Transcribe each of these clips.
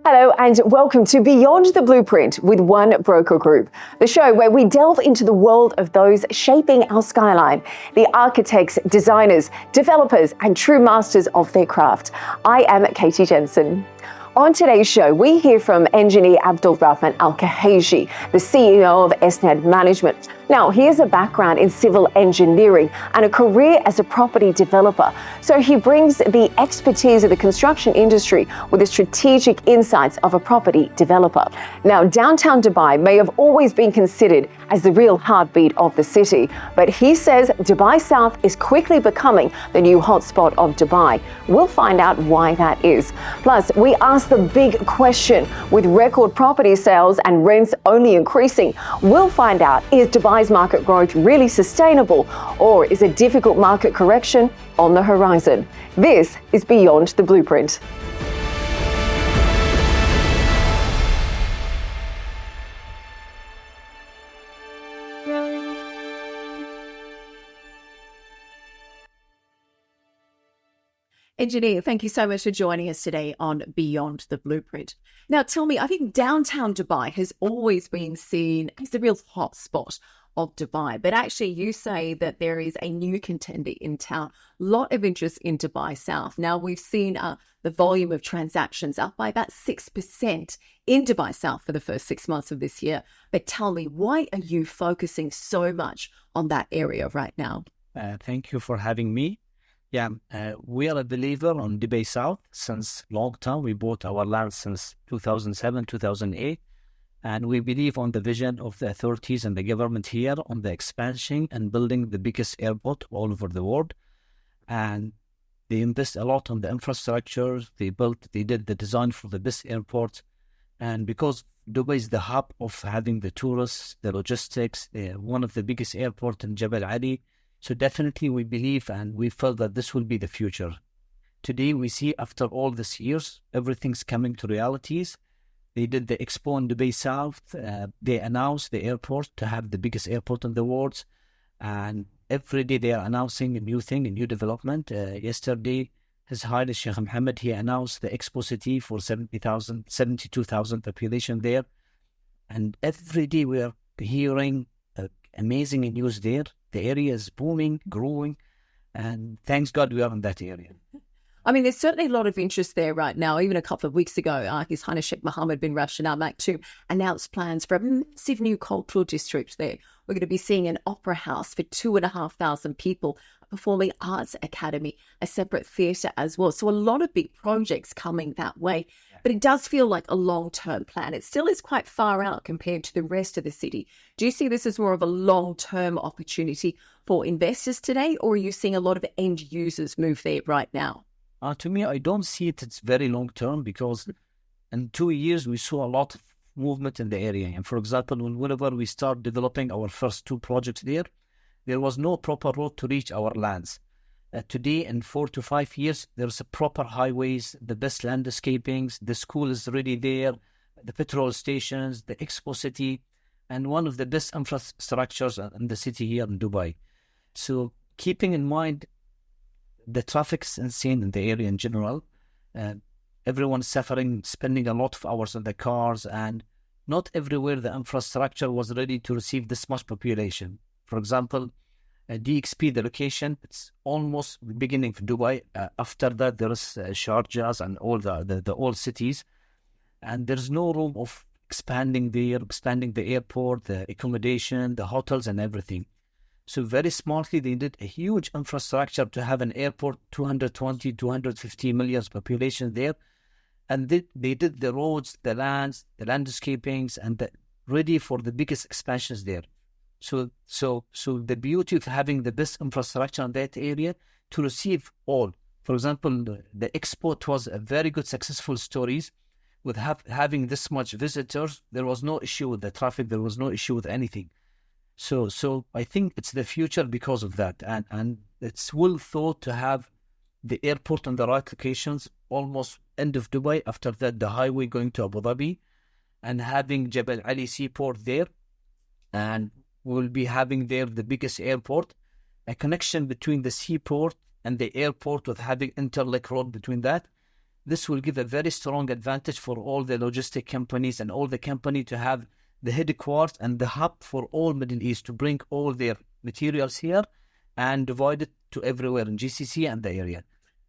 Hello and welcome to Beyond the Blueprint with One Broker Group, the show where we delve into the world of those shaping our skyline, the architects, designers, developers and true masters of their craft. I am Katie Jensen. On today's show, we hear from engineer Abdulrahman Alkooheji, the CEO of ESNAD Management. Now, he has a background in civil engineering and a career as a property developer. So he brings the expertise of the construction industry with the strategic insights of a property developer. Now, downtown Dubai may have always been considered as the real heartbeat of the city, but he says Dubai South is quickly becoming the new hotspot of Dubai. We'll find out why that is. Plus, we ask the big question, with record property sales and rents only increasing, we'll find out, is Dubai's market growth really sustainable, or is a difficult market correction on the horizon? This is Beyond the Blueprint. Engineer, thank you so much for joining us today on Beyond the Blueprint. Now, tell me, I think downtown Dubai has always been seen as the real hotspot of Dubai, but actually you say that there is a new contender in town. A lot of interest in Dubai South. Now, we've seen the volume of transactions up by about 6% in Dubai South for the first 6 months of this year. But tell me, why are you focusing so much on that area right now? Thank you for having me. We are a believer on Dubai South since long time. We bought our land since 2007, 2008. And we believe on the vision of the authorities and the government here on the expansion and building the biggest airport all over the world. And they invest a lot on the infrastructure. They did the design for the best airport. And because Dubai is the hub of having the tourists, the logistics, one of the biggest airports in Jebel Ali. So definitely we believe and we felt that this will be the future. Today we see after all these years, everything's coming to realities. They did the Expo in Dubai South. They announced the airport to have the biggest airport in the world. And every day they are announcing a new thing, a new development. Yesterday, His Highness Sheikh Mohammed, he announced the Expo City for 72,000 population there. And every day we are hearing amazing news there. The area is booming, growing, and thanks God we are in that area. I mean, there's certainly a lot of interest there right now. Even a couple of weeks ago, His Highness Sheikh Mohammed bin Rashid Al Maktoum announced plans for a massive new cultural district there. We're going to be seeing an opera house for 2,500 people, a performing arts academy, a separate theatre as well. So a lot of big projects coming that way. But it does feel like a long-term plan. It still is quite far out compared to the rest of the city. Do you see this as more of a long-term opportunity for investors today, or are you seeing a lot of end users move there right now? To me, I don't see it. It's very long-term because in 2 years, we saw a lot of movement in the area. And for example, whenever we start developing our first 2 projects there was no proper road to reach our lands. Today, in 4 to 5 years, there's a proper highways, the best landscapings, the school is already there, the petrol stations, the Expo City, and one of the best infrastructures in the city here in Dubai. So keeping in mind the traffic's insane in the area in general, everyone's suffering, spending a lot of hours on the cars, and not everywhere the infrastructure was ready to receive this much population. For example, DXP, the location, it's almost the beginning of Dubai. After that, there is Sharjah and all the old cities. And there's no room of expanding the airport, the accommodation, the hotels and everything. So very smartly, they did a huge infrastructure to have an airport, 220, 250 million population there. And they did the roads, the lands, the landscapings, and ready for the biggest expansions there. So the beauty of having the best infrastructure in that area to receive all. For example, the export was a very good, successful stories with having this much visitors. There was no issue with the traffic. There was no issue with anything. So I think it's the future because of that. And it's well thought to have the airport in the right locations, almost end of Dubai. After that, the highway going to Abu Dhabi and having Jebel Ali seaport there. And we'll be having there the biggest airport, a connection between the seaport and the airport with having interlink road between that. this will give a very strong advantage for all the logistic companies and all the company to have the headquarters and the hub for all Middle East to bring all their materials here and divide it to everywhere in GCC and the area.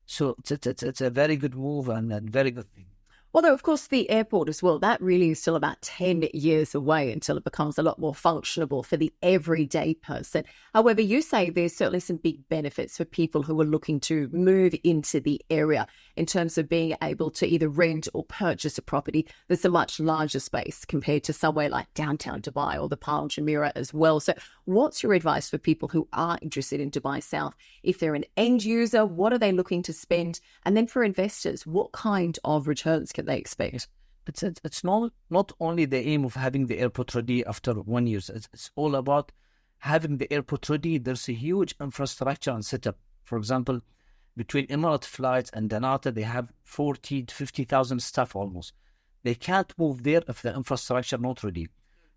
So it's a very good move and a very good thing. Although, of course, the airport as well, that really is still about 10 years away until it becomes a lot more functionable for the everyday person. However, you say there's certainly some big benefits for people who are looking to move into the area in terms of being able to either rent or purchase a property. There's a much larger space compared to somewhere like downtown Dubai or the Palm Jumeirah as well. So what's your advice for people who are interested in Dubai South? If they're an end user, what are they looking to spend? And then for investors, what kind of returns can they expect? It's not only the aim of having the airport ready after 1 year. It's all about having the airport ready. There's a huge infrastructure and setup. For example, between Emirate flights and Danata, they have 40 to 50,000 staff almost. They can't move there if the infrastructure not ready.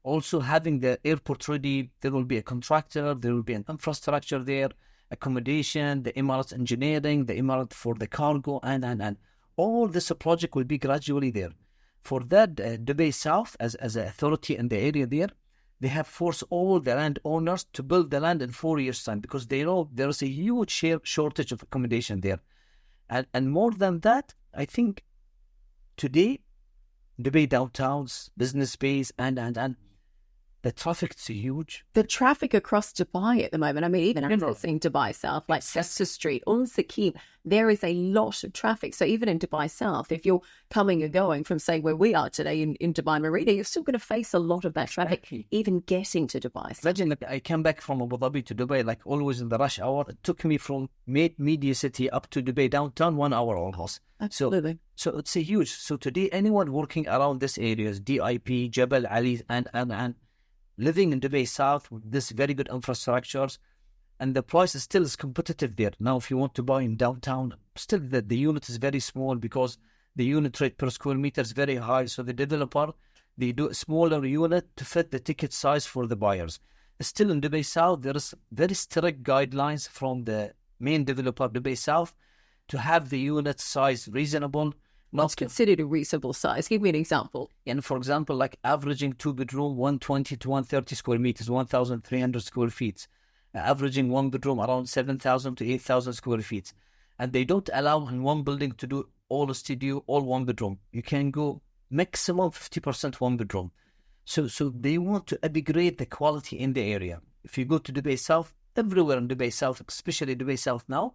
Also, having the airport ready, there will be a contractor, there will be an infrastructure there, accommodation, the Emirates engineering, the Emirate for the cargo, and. All this project will be gradually there. For that, Dubai South, as an authority in the area there, they have forced all the landowners to build the land in 4 years' time because they know there is a huge shortage of accommodation there. And more than that, I think today, Dubai downtowns, business space, and the traffic is huge. The traffic across Dubai at the moment, I mean, even accessing Dubai South, like Sester Street, Sakim, there is a lot of traffic. So even in Dubai South, if you're coming and going from, say, where we are today in Dubai Marina, you're still going to face a lot of that traffic, even getting to Dubai South. Imagine, like, I came back from Abu Dhabi to Dubai, like always in the rush hour. It took me from Media City up to Dubai downtown 1 hour almost. Absolutely. So it's a huge. So today, anyone working around this areas, DIP, Jebel Ali, and living in Dubai South with this very good infrastructures, and the price is still competitive there. Now, if you want to buy in downtown, still the unit is very small because the unit rate per square meter is very high. So the developer, they do a smaller unit to fit the ticket size for the buyers. Still in Dubai South, there is very strict guidelines from the main developer, Dubai South, to have the unit size reasonable. What's considered a reasonable size? Give me an example. And for example, like averaging 2-bedroom, 120 to 130 square meters, 1,300 square feet. Averaging 1 bedroom around 7,000 to 8,000 square feet. And they don't allow in one building to do all a studio, all 1 bedroom. You can go maximum 50% 1 bedroom. So they want to upgrade the quality in the area. If you go to Dubai South, everywhere in Dubai South, especially Dubai South now,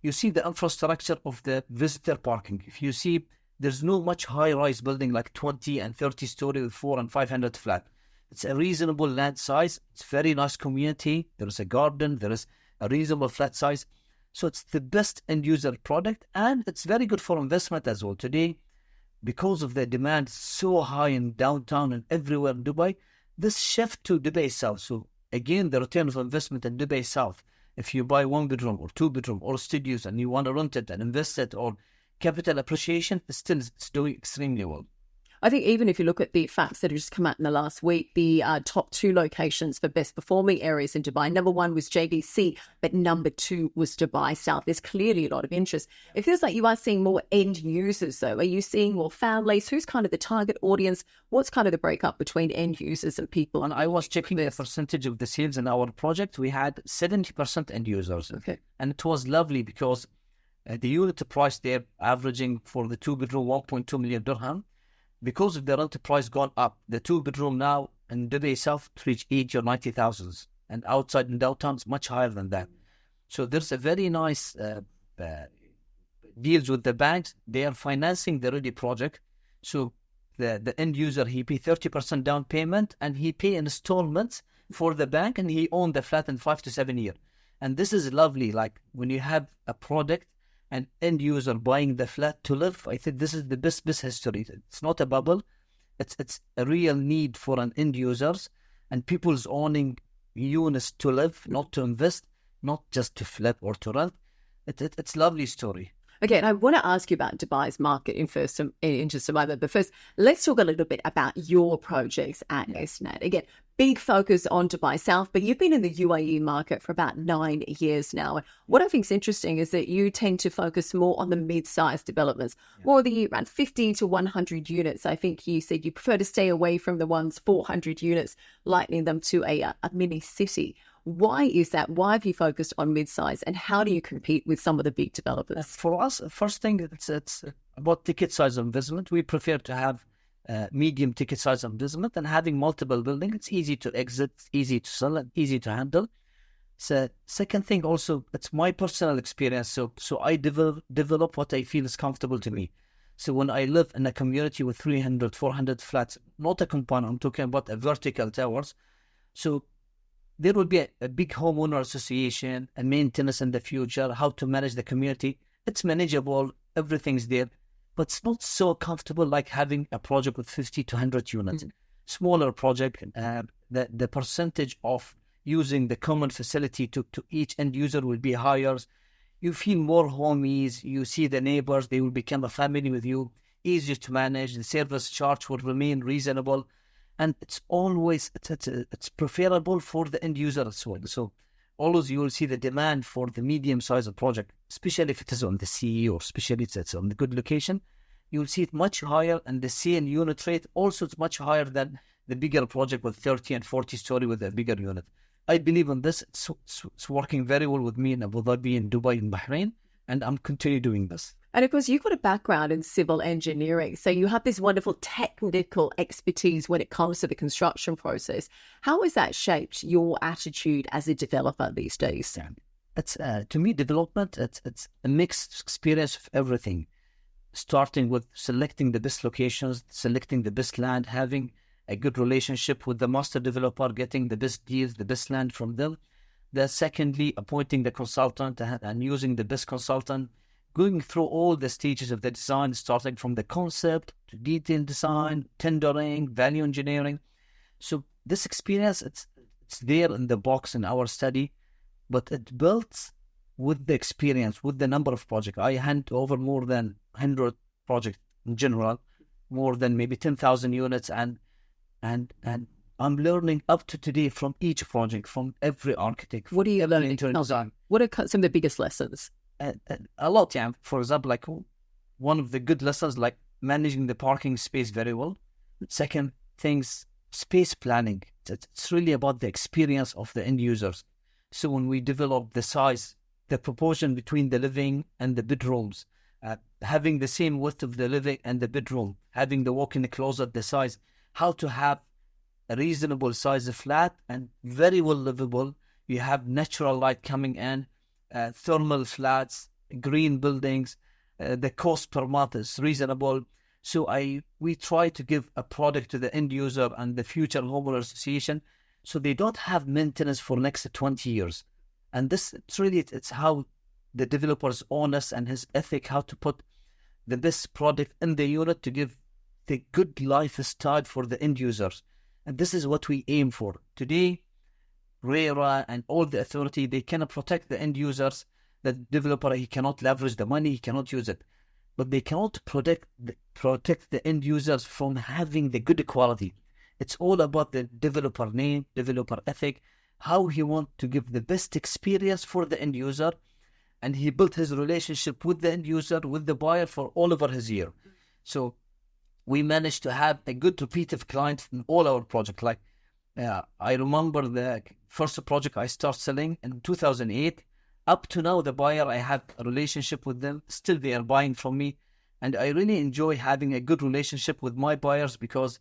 you see the infrastructure of the visitor parking. If you see, there's no much high-rise building like 20 and 30 story with 400 and 500 flat. It's a reasonable land size. It's very nice community. There is a garden. There is a reasonable flat size. So it's the best end-user product, and it's very good for investment as well. Today, because of the demand so high in downtown and everywhere in Dubai, this shift to Dubai South. So again, the return of investment in Dubai South. If you buy 1 bedroom or 2 bedroom or studios and you want to rent it and invest it or capital appreciation, it's doing extremely well. I think even if you look at the facts that have just come out in the last week, the top 2 locations for best performing areas in Dubai, number 1 was JBC, but number 2 was Dubai South. There's clearly a lot of interest. It feels like you are seeing more end users, though. Are you seeing more families? Who's kind of the target audience? What's kind of the breakup between end users and people? And I was checking the percentage of the sales in our project. We had 70% end users. Okay. And it was lovely because the unit price there averaging for the 2-bedroom 1.2 million dirham. Because of the rent price gone up, the 2-bedroom now in Dubai South reach 80 or 90,000, and outside in downtown is much higher than that. So there's a very nice deals with the banks. They are financing the ready project. So the end user, he pay 30% down payment and he pay installments for the bank, and he own the flat in 5 to 7 years. And this is lovely. Like when you have a product and end user buying the flat to live, I think this is the best history. It's not a bubble. It's a real need for an end users, and people's owning units to live, not to invest, not just to flip or to rent. It's a lovely story. Okay, and I want to ask you about Dubai's market in just a moment. But first, let's talk a little bit about your projects at ESNAD. Again, big focus on Dubai South, but you've been in the UAE market for about 9 years now. And what I think is interesting is that you tend to focus more on the mid-sized developments, more the around 50 to 100 units. I think you said you prefer to stay away from the ones 400 units, lightening them to a mini city. Why is that? Why have you focused on mid-size, and how do you compete with some of the big developers? For us, first thing, it's about ticket size investment. We prefer to have medium ticket size investment, and having multiple buildings. It's easy to exit, easy to sell, and easy to handle. So second thing, also, it's my personal experience. So I develop what I feel is comfortable to me. So when I live in a community with 300, 400 flats, not a compound, I'm talking about a vertical towers. So there will be a big homeowner association, a maintenance in the future, how to manage the community. It's manageable, everything's there, but it's not so comfortable like having a project with 50 to 100 units. Smaller project, the percentage of using the common facility to each end user will be higher. You feel more homies, you see the neighbors, they will become a family with you, easier to manage, the service charge will remain reasonable. And it's always, it's preferable for the end user as well. So always you will see the demand for the medium-sized project, especially if it is on the CE or especially if it's on the good location. You will see it much higher, and the sale unit rate also is much higher than the bigger project with 30 and 40 story with a bigger unit. I believe in this. It's working very well with me in Abu Dhabi, in Dubai, in Bahrain, and I'm continuing doing this. And of course, you've got a background in civil engineering, so you have this wonderful technical expertise when it comes to the construction process. How has that shaped your attitude as a developer these days? It's to me, development, it's a mixed experience of everything, starting with selecting the best locations, selecting the best land, having a good relationship with the master developer, getting the best deals, the best land from them. Then secondly, appointing the consultant and using the best consultant, going through all the stages of the design, starting from the concept to detailed design, tendering, value engineering. So this experience, it's there in the box in our study, but it built with the experience, with the number of projects. I hand over more than 100 projects in general, more than maybe 10,000 units, and I'm learning up to today from each project, from every architect. What are you learning? Design. What are some of the biggest lessons? A lot, yeah. For example, like one of the good lessons, like managing the parking space very well. Second things, space planning. It's really about the experience of the end users. So when we develop the size, the proportion between the living and the bedrooms, having the same width of the living and the bedroom, having the walk-in closet, the size, how to have a reasonable size of flat and very well livable. You have natural light coming in, thermal flats, green buildings, the cost per month is reasonable. So we try to give a product to the end user and the future homeowner association, so they don't have maintenance for next 20 years. And this, it's how the developer is honest and his ethic, how to put the best product in the unit to give the good lifestyle for the end users. And this is what we aim for. Today, RERA and all the authority, they cannot protect the end users. The developer, he cannot leverage the money, he cannot use it. But they cannot protect the end users from having the good quality. It's all about the developer name, developer ethic, how he wants to give the best experience for the end user. And he built his relationship with the end user, with the buyer for all over his year. So we managed to have a good repeated client in all our projects. Like I remember the first project I started selling in 2008. Up to now, the buyer, I have a relationship with them. Still, they are buying from me. And I really enjoy having a good relationship with my buyers because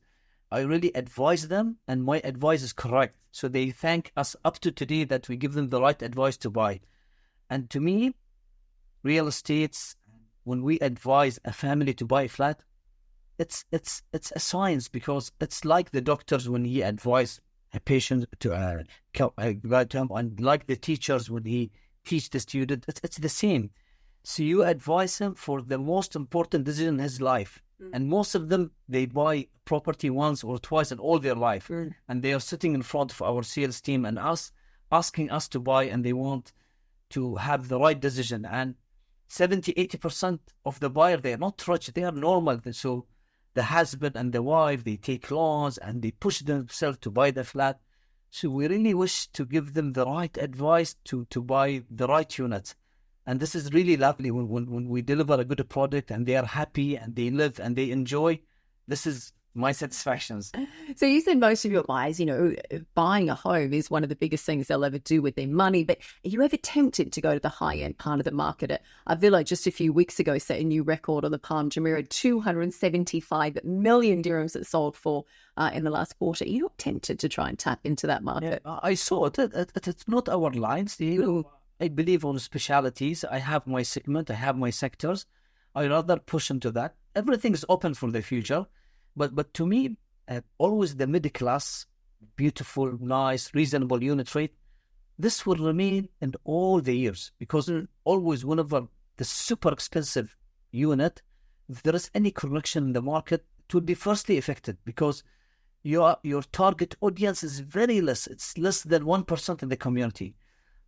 I really advise them and my advice is correct. So they thank us up to today that we give them the right advice to buy. And to me, real estates, when we advise a family to buy a flat, it's a science, because it's like the doctors when he advise a patient to and like the teachers when he teach the student, it's the same. So you advise him for the most important decision in his life. And most of them, they buy property once or twice in all their life. And they are sitting in front of our sales team and us, asking us to buy, and they want to have the right decision. And 70-80% of the buyer, they are not rich, they are normal. So the husband and the wife, they take loans and they push themselves to buy the flat. So we really wish to give them the right advice to buy the right units. And this is really lovely when we deliver a good product and they are happy and they live and they enjoy. This is my satisfactions. So you said most of your buyers, buying a home is one of the biggest things they'll ever do with their money. But are you ever tempted to go to the high-end part of the market? A villa just a few weeks ago set a new record on the Palm Jumeirah, 275 million dirhams it sold for in the last quarter. Are you not tempted to try and tap into that market? Yeah, I saw it. It's not our lines. I believe on specialities. I have my segment. I have my sectors. I rather push into that. Everything is open for the future. But to me, always the middle class, beautiful, nice, reasonable unit rate, this will remain in all the years, because always whenever the super expensive unit, if there is any correction in the market, it will be firstly affected, because your target audience is very less. It's less than 1% in the community.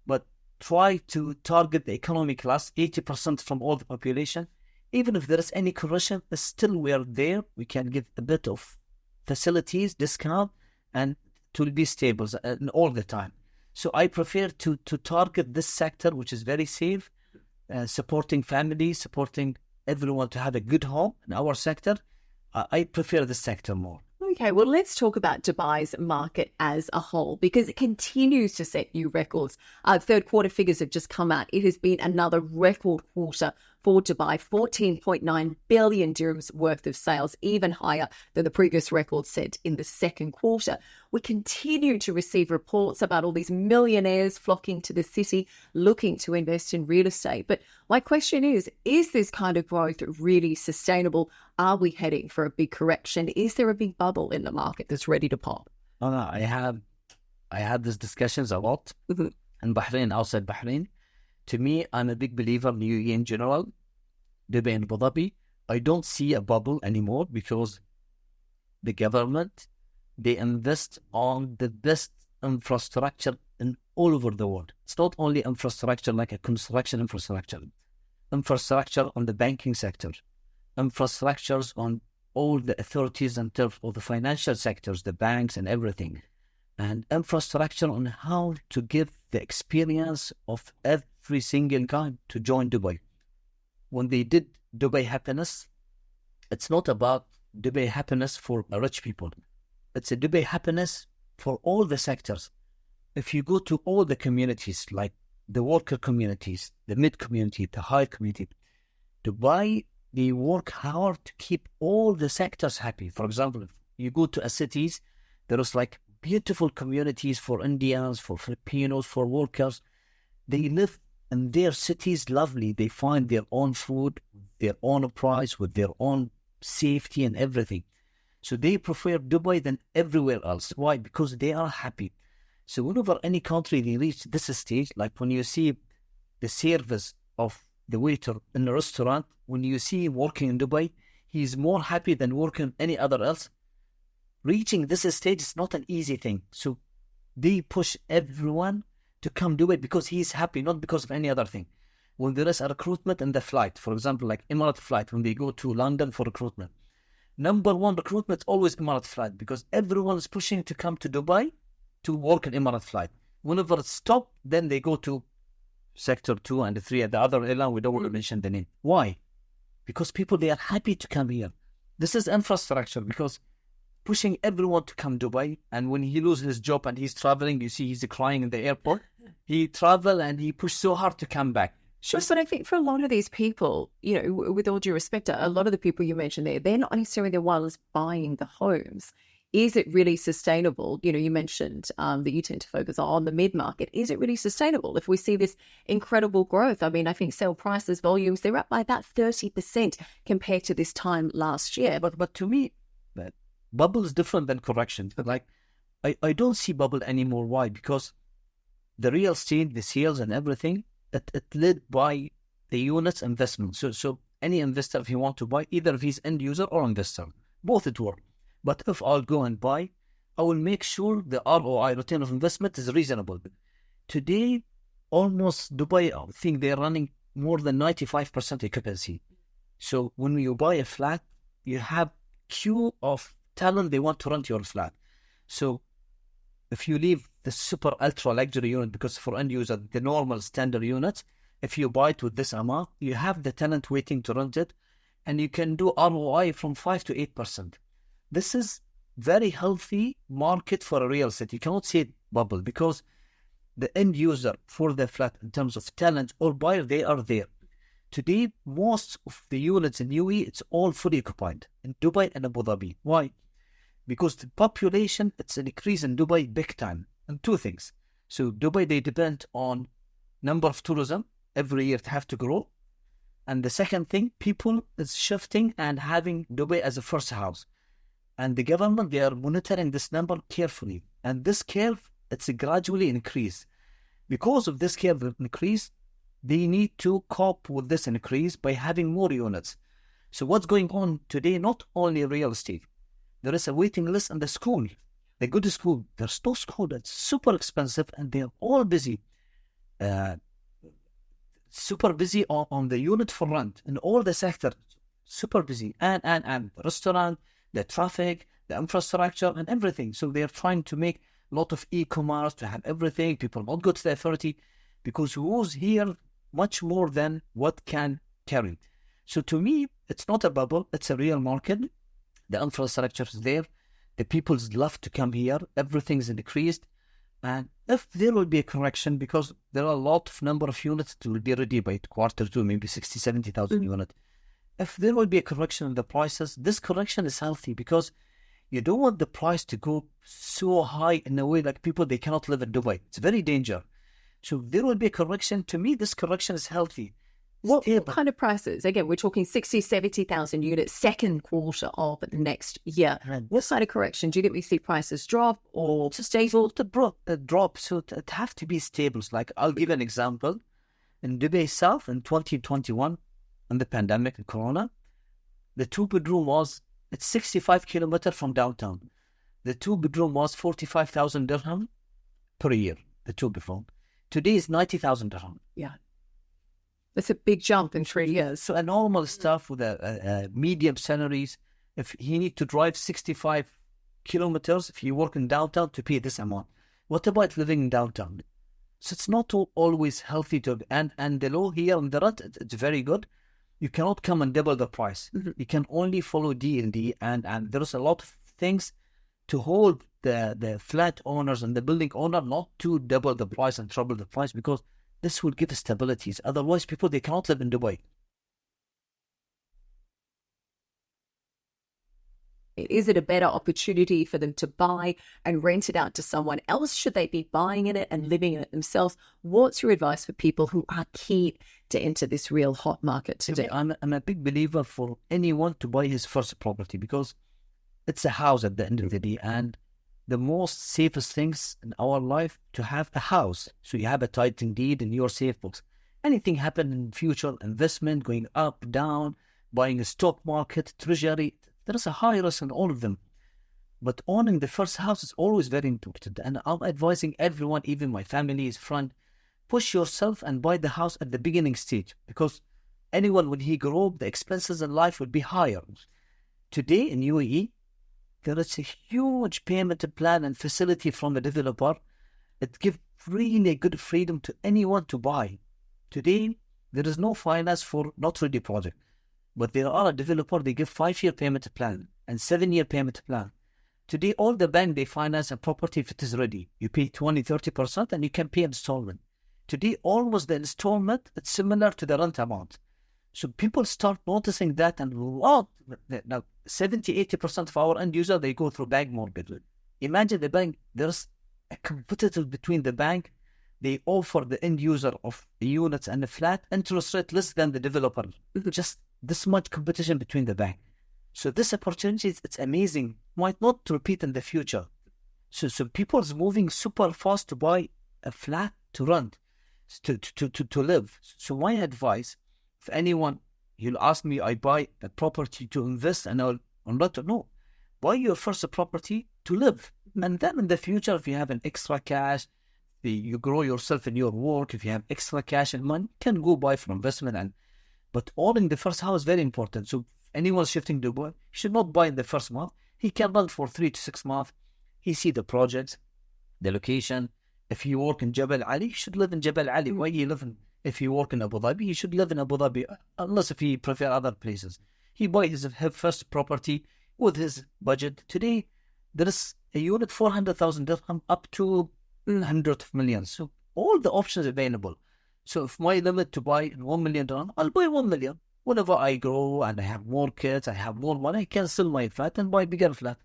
But try to target the economy class, 80% from all the population. Even if there is any correction, still we are there. We can give a bit of facilities, discount, and it will be stable all the time. So I prefer to target this sector, which is very safe, supporting families, supporting everyone to have a good home in our sector. I prefer this sector more. Okay, well, let's talk about Dubai's market as a whole, because it continues to set new records. Third quarter figures have just come out. It has been another record quarter for Dubai, 14.9 billion dirhams worth of sales, even higher than the previous record set in the second quarter. We continue to receive reports about all these millionaires flocking to the city, looking to invest in real estate. But my question is this kind of growth really sustainable? Are we heading for a big correction? Is there a big bubble in the market that's ready to pop? No, I had these discussions a lot in Bahrain, outside Bahrain. To me, I'm a big believer in UAE in general, Dubai and Abu Dhabi. I don't see a bubble anymore, because the government, they invest on the best infrastructure in all over the world. It's not only infrastructure like a construction infrastructure on the banking sector, infrastructures on all the authorities in terms of the financial sectors, the banks and everything, and infrastructure on how to give the experience of every single guy to join Dubai. When they did Dubai Happiness, it's not about Dubai Happiness for rich people. It's a Dubai Happiness for all the sectors. If you go to all the communities, like the worker communities, the mid community, the high community, Dubai, they work hard to keep all the sectors happy. For example, if you go to cities, there is like beautiful communities for Indians, for Filipinos, for workers. They live in their cities lovely. They find their own food, their own price, with their own safety and everything. So they prefer Dubai than everywhere else. Why? Because they are happy. So whenever any country they reach this stage, like when you see the service of the waiter in a restaurant, when you see him working in Dubai, he's more happy than working any other else. Reaching this stage is not an easy thing. So they push everyone to come Dubai because he's happy, not because of any other thing. When there is a recruitment in the flight, for example, like Emirates flight, when they go to London for recruitment, number one recruitment is always Emirates flight, because everyone is pushing to come to Dubai to work in Emirates flight. Whenever it's stopped, then they go to Sector 2 and 3 and the other airline. We don't want to mention the name. Why? Because people, they are happy to come here. This is infrastructure, because pushing everyone to come Dubai, and when he loses his job and he's traveling, you see he's crying in the airport. He travel and he pushed so hard to come back. Sure, but I think for a lot of these people, with all due respect, a lot of the people you mentioned there, they're not necessarily the ones buying the homes. Is it really sustainable? You mentioned that you tend to focus on the mid-market. Is it really sustainable if we see this incredible growth? I mean, I think sale prices, volumes, they're up by about 30% compared to this time last year. But to me, bubble is different than correction. Like, I don't see bubble anymore. Why? Because the real estate, the sales and everything, it led by the units investment. So any investor, if he want to buy, either if he's end user or investor, both it work. But if I'll go and buy, I will make sure the ROI, return of investment, is reasonable. Today, almost Dubai, I think they're running more than 95% occupancy. So when you buy a flat, you have queue of talent, they want to rent your flat. So if you leave the super ultra luxury unit, because for end user, the normal standard unit, if you buy it with this amount, you have the tenant waiting to rent it, and you can do ROI from 5 to 8%. This is very healthy market for a real estate. You cannot say it bubble, because the end user for the flat in terms of talent or buyer, they are there. Today, most of the units in UAE, it's all fully occupied in Dubai and Abu Dhabi. Why? Because the population, it's an increase in Dubai big time. And two things. So Dubai, they depend on number of tourism. Every year it have to grow. And the second thing, people is shifting and having Dubai as a first house. And the government, they are monitoring this number carefully. And this curve, it's a gradually increase. Because of this curve increase, they need to cope with this increase by having more units. So what's going on today, not only real estate, there is a waiting list in the school. The good school, there's no school that's super expensive, and they're all busy. Super busy on the unit for rent in all the sector, super busy. And restaurant, the traffic, the infrastructure, and everything. So they're trying to make a lot of e-commerce to have everything. People not go to the authority because who's here much more than what can carry. So to me, it's not a bubble, it's a real market. The infrastructure is there. The people love to come here. Everything's increased. And if there will be a correction, because there are a lot of number of units that will be ready by quarter two, maybe 60, 70,000 units. If there will be a correction in the prices, this correction is healthy, because you don't want the price to go so high in a way like people, they cannot live in Dubai. It's very dangerous. So if there will be a correction, to me, this correction is healthy. What kind of prices? Again, we're talking 60, 70,000 units, second quarter of next year. Right. What side of correction? Do you think we see prices drop or stable? Drop. So it have to be stable. Like, I'll give an example. In Dubai South in 2021, in the pandemic and Corona, the 2-bedroom was, it's 65 kilometers from downtown. The 2-bedroom was 45,000 dirham per year, the 2-bedroom. Today is 90,000 dirham. Yeah. That's a big jump in 3 years. So a normal stuff with a medium salaries, if you need to drive 65 kilometers, if you work in downtown, to pay this amount. What about living in downtown? So it's not always healthy to, and the law here on the rent, it's very good. You cannot come and double the price. Mm-hmm. You can only follow D&D, and there's a lot of things to hold the flat owners and the building owner not to double the price and trouble the price, because this will give stabilities. Otherwise, people, they cannot live in Dubai. Is it a better opportunity for them to buy and rent it out to someone else? Should they be buying in it and living in it themselves? What's your advice for people who are keen to enter this real hot market today? I'm a big believer for anyone to buy his first property, because it's a house at the end of the day, and the most safest things in our life to have a house. So you have a title deed in your safe books. Anything happen in future, investment going up, down, buying a stock market, treasury, there is a high risk in all of them. But owning the first house is always very important. And I'm advising everyone, even my family, his friend, push yourself and buy the house at the beginning stage, because anyone, when he grow up, the expenses in life would be higher. Today in UAE, there is a huge payment plan and facility from the developer. It gives really good freedom to anyone to buy. Today, there is no finance for not ready project. But there are a developer, they give 5-year payment plan and 7-year payment plan. Today, all the bank, they finance a property if it is ready. You pay 20, 30% and you can pay installment. Today, almost the installment, it's similar to the rent amount. So people start noticing that, and now 70, 80% of our end user, they go through bank mortgage. Imagine the bank, there's a competitor between the bank. They offer the end user of the units and the flat interest rate less than the developer. Just this much competition between the bank. So this opportunity, it's amazing. Might not repeat in the future. So people's moving super fast to buy a flat to rent, to live. So my advice, if anyone, you'll ask me, I buy a property to invest and I'll rent it. No, buy your first property to live. And then in the future, if you have an extra cash, you grow yourself in your work, if you have extra cash and money, you can go buy for investment. But owning the first house is very important. So anyone shifting to Dubai, he should not buy in the first month. He can rent for 3 to 6 months. He see the projects, the location. If you work in Jebel Ali, you should live in Jebel Ali. Why you live in? If you work in Abu Dhabi, you should live in Abu Dhabi, unless if he prefer other places. He buy his first property with his budget. Today, there is a unit 400,000 dirham up to 100 million. So all the options available. So if my limit to buy 1 million dirham, I'll buy 1 million. Whenever I grow and I have more kids, I have more money, I can sell my flat and buy bigger flat.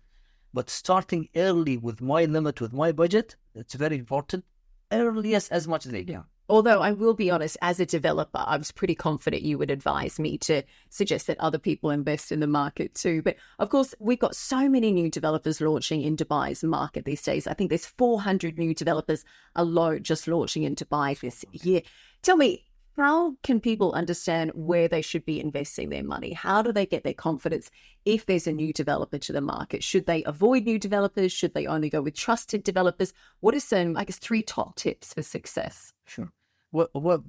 But starting early with my limit, with my budget, it's very important. Earliest as much as they can. Although I will be honest, as a developer, I was pretty confident you would advise me to suggest that other people invest in the market too. But of course, we've got so many new developers launching in Dubai's market these days. I think there's 400 new developers alone just launching in Dubai this year. Tell me, how can people understand where they should be investing their money? How do they get their confidence if there's a new developer to the market? Should they avoid new developers? Should they only go with trusted developers? What are some, 3 top tips for success? Sure. What word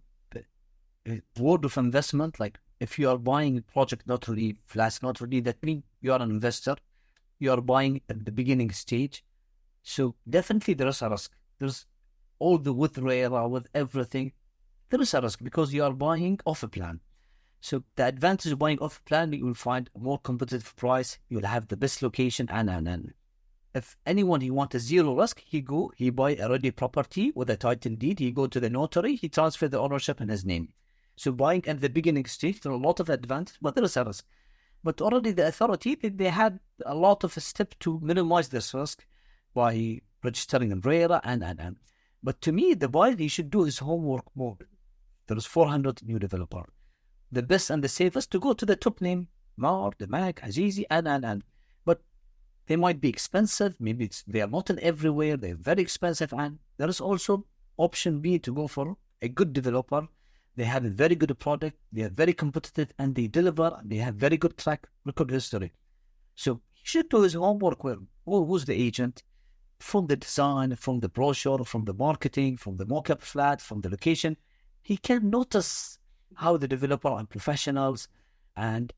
of investment, like if you are buying a project not ready, flats not ready, that means you are an investor. You are buying at the beginning stage. So definitely there is a risk. There's all the with RERA, with everything. There is a risk because you are buying off a plan. So the advantage of buying off a plan, you will find a more competitive price. You will have the best location and. If anyone he wants a zero risk, he buy a ready property with a title deed. He go to the notary, he transfer the ownership in his name. So buying at the beginning stage, there are a lot of advantage, but there is a risk. But already the authority, they had a lot of steps to minimize this risk by registering in RERA and. But to me, the buyer, he should do his homework more. There is 400 new developer. The best and the safest to go to the top name, Mar, the Mag, Azizi, and. But they might be expensive. Maybe they are not in everywhere. They're very expensive. And there is also option B to go for a good developer. They have a very good product. They are very competitive and they deliver. They have very good track record history. So he should do his homework well. Who's the agent? From the design, from the brochure, from the marketing, from the mock-up flat, from the location. He can notice how the developer and professionals and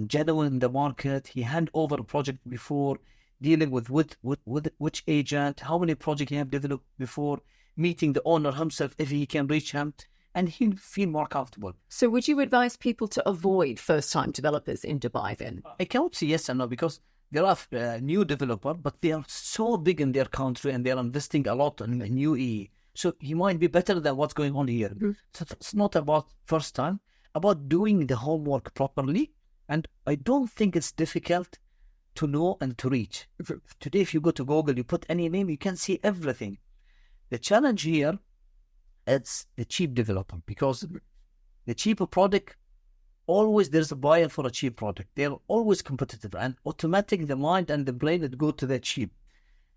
genuine in the market. He hand over a project before, dealing with which agent, how many projects he have developed before, meeting the owner himself if he can reach him, and he'll feel more comfortable. So would you advise people to avoid first-time developers in Dubai then? I cannot say yes and no because there are new developers, but they are so big in their country and they are investing a lot in UAE. So he might be better than what's going on here. Mm-hmm. So it's not about first time, about doing the homework properly. And I don't think it's difficult to know and to reach. Today, if you go to Google, you put any name, you can see everything. The challenge here is the cheap developer because the cheaper product, always there's a buyer for a cheap product. They're always competitive and automatically the mind and the brain would go to the cheap.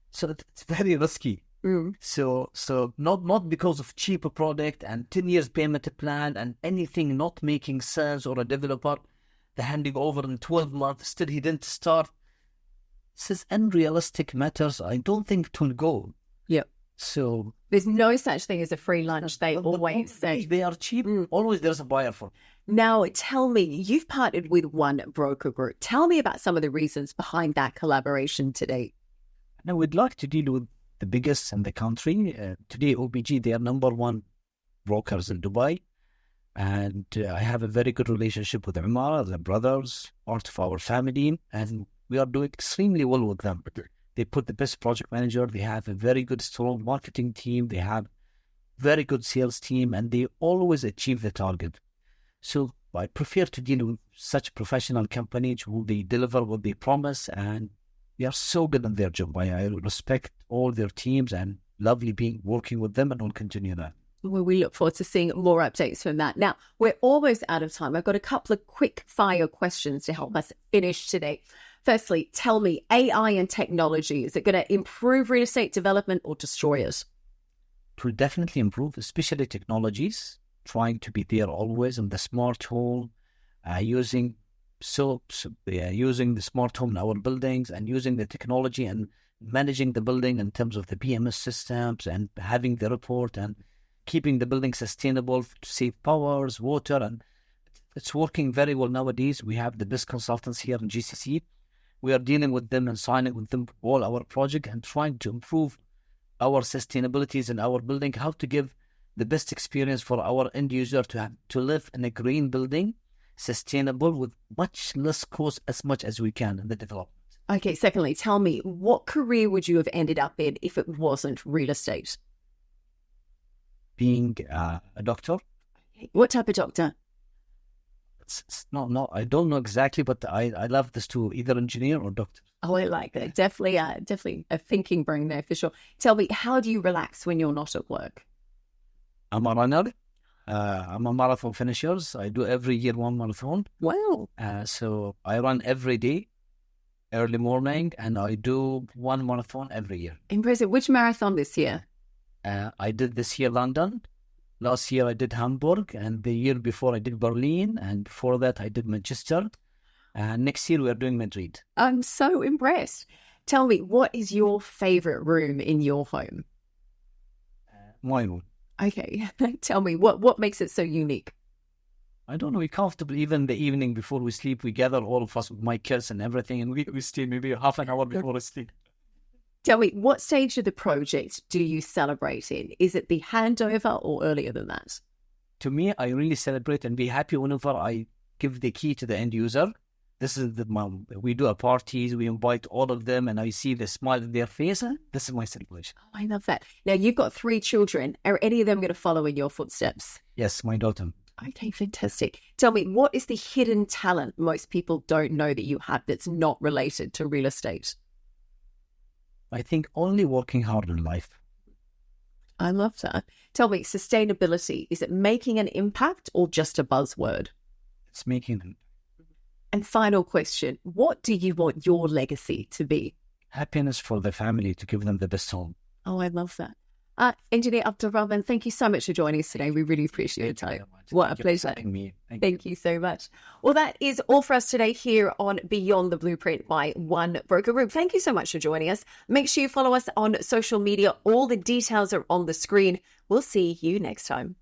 So it's very risky. Mm. So not because of cheaper product and 10 years payment plan and anything not making sense, or a developer the handing over in 12 months, still he didn't start. This is unrealistic matters. I don't think it will go. Yeah. So there's no such thing as a free lunch. They always say they are cheap. Always there's a buyer for. Now tell me, you've partnered with one broker group. Tell me about some of the reasons behind that collaboration today. Now we'd like to deal with the biggest in the country. Today, OBG, they are number one brokers in Dubai. And I have a very good relationship with Umar, the brothers, part of our family. And we are doing extremely well with them. They put the best project manager. They have a very good, strong marketing team. They have very good sales team. And they always achieve the target. So I prefer to deal with such professional companies who they deliver what they promise, and they are so good in their job. I respect all their teams and lovely working with them, and we'll continue that. Well, we look forward to seeing more updates from that. Now, we're almost out of time. I've got a couple of quick fire questions to help us finish today. Firstly, tell me, AI and technology, is it going to improve real estate development or destroy it? It will definitely improve, especially technologies, trying to be there always in the smart home, using using the smart home in our buildings and using the technology and managing the building in terms of the PMS systems and having the report and keeping the building sustainable to save powers, water, and it's working very well nowadays. We have the best consultants here in GCC. We are dealing with them and signing with them all our project and trying to improve our sustainabilities in our building, how to give the best experience for our end user to live in a green building, sustainable with much less cost as much as we can in the development. Okay, secondly, tell me, what career would you have ended up in if it wasn't real estate? Being a doctor. What type of doctor? It's not, I don't know exactly, but I love this too, either engineer or doctor. Oh, I like that. Definitely a thinking brain there for sure. Tell me, how do you relax when you're not at work? I'm a runner. I'm a marathon finisher. I do every year one marathon. Wow. So I run every day, early morning, and I do one marathon every year. Impressive. Which marathon this year? I did this year London. Last year I did Hamburg, and the year before I did Berlin, and before that I did Manchester. Next year we are doing Madrid. I'm so impressed. Tell me, what is your favorite room in your home? My room. Okay. Tell me, what makes it so unique? I don't know, we're comfortable. Even the evening before we sleep, we gather all of us with my kids and everything, and we stay maybe half an hour before we sleep. Tell me, what stage of the project do you celebrate in? Is it the handover or earlier than that? To me, I really celebrate and be happy whenever I give the key to the end user. This is we do a parties, we invite all of them, and I see the smile on their face. This is my celebration. Oh, I love that. Now, you've got 3 children. Are any of them going to follow in your footsteps? Yes, my daughter. Okay, fantastic. Tell me, what is the hidden talent most people don't know that you have that's not related to real estate? I think only working hard in life. I love that. Tell me, sustainability, is it making an impact or just a buzzword? It's making an. And final question, what do you want your legacy to be? Happiness for the family, to give them the best home. Oh, I love that. Engineer Abdulrahman, thank you so much for joining us today. We really appreciate your time. What a pleasure. Thank you so much. Well, that is all for us today here on Beyond the Blueprint by One Broker Group. Thank you so much for joining us. Make sure you follow us on social media. All the details are on the screen. We'll see you next time.